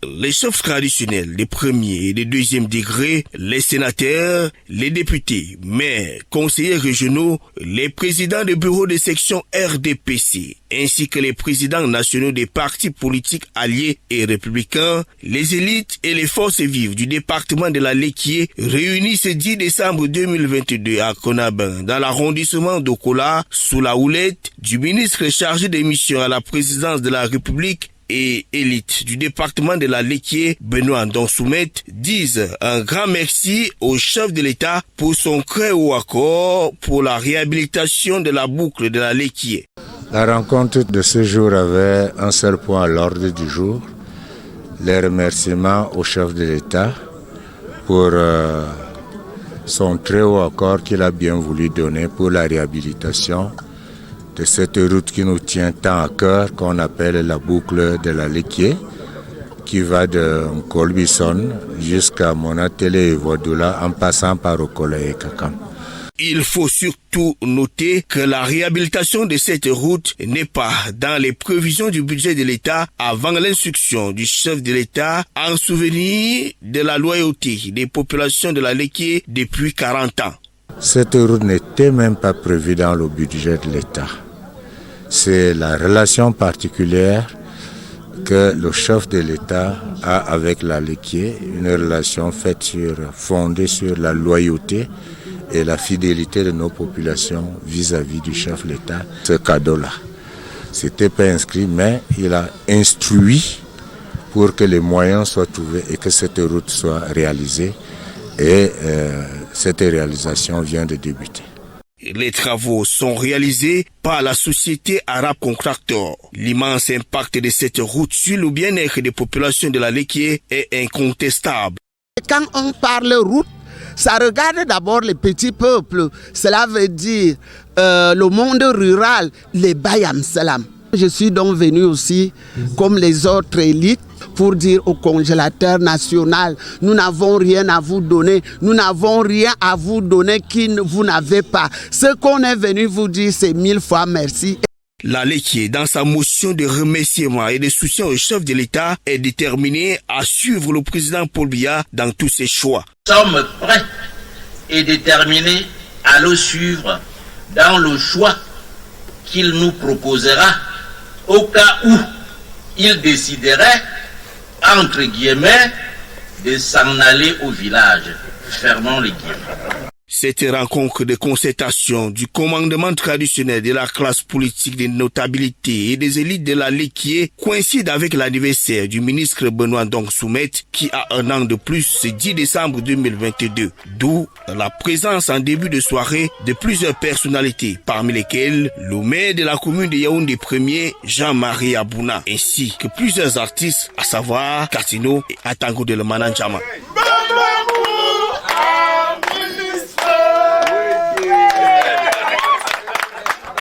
Les chefs traditionnels des premier et des deuxième degrés, les sénateurs, les députés, maires, conseillers régionaux, les présidents de bureaux de section RDPC, ainsi que les présidents nationaux des partis politiques alliés et républicains, les élites et les forces vives du département de la Léquié réunis ce 10 décembre 2022 à Konaban, dans l'arrondissement d'Okola, sous la houlette du ministre chargé des missions à la présidence de la République et élite du département de la Léquié, Benoît Ndong-Soumet, disent un grand merci au chef de l'État pour son très haut accord pour la réhabilitation de la boucle de la Léquié. La rencontre de ce jour avait un seul point à l'ordre du jour, les remerciements au chef de l'État pour son très haut accord qu'il a bien voulu donner pour la réhabilitation de cette route qui nous tient tant à cœur, qu'on appelle la boucle de la Léquié, qui va de Kolbison jusqu'à Monatélé et Vodula en passant par Okola et Kakam. Il faut surtout noter que la réhabilitation de cette route n'est pas dans les prévisions du budget de l'État avant l'instruction du chef de l'État en souvenir de la loyauté des populations de la Léquié depuis 40 ans. Cette route n'était même pas prévue dans le budget de l'État. C'est la relation particulière que le chef de l'État a avec la Léquié, une relation fondée sur la loyauté et la fidélité de nos populations vis-à-vis du chef de l'État. Ce cadeau-là, c'était pas inscrit, mais il a instruit pour que les moyens soient trouvés et que cette route soit réalisée. Et cette réalisation vient de débuter. Les travaux sont réalisés par la société Arabe Contractor. L'immense impact de cette route sur le bien-être des populations de la Léquié est incontestable. Quand on parle route, ça regarde d'abord les petits peuples. Cela veut dire le monde rural, les Bayam Salam. Je suis donc venu aussi, comme les autres élites, pour dire au congélateur national, nous n'avons rien à vous donner, nous n'avons rien à vous donner que vous n'avez pas. Ce qu'on est venu vous dire, c'est 1000 fois merci. La Léquié, dans sa motion de remerciement et de soutien au chef de l'État, est déterminée à suivre le président Paul Biya dans tous ses choix. Nous sommes prêts et déterminés à le suivre dans le choix qu'il nous proposera au cas où il déciderait, entre guillemets, de s'en aller au village. Fermons les guillemets. Cette rencontre de concertation du commandement traditionnel de la classe politique des notabilités et des élites de la Léquié coïncide avec l'anniversaire du ministre Benoît Ndong-Soumet qui a un an de plus ce 10 décembre 2022. D'où la présence en début de soirée de plusieurs personnalités, parmi lesquelles le maire de la commune de Yaoundé 1er, Jean-Marie Abouna, ainsi que plusieurs artistes, à savoir Katino et Atango de le Mananjama.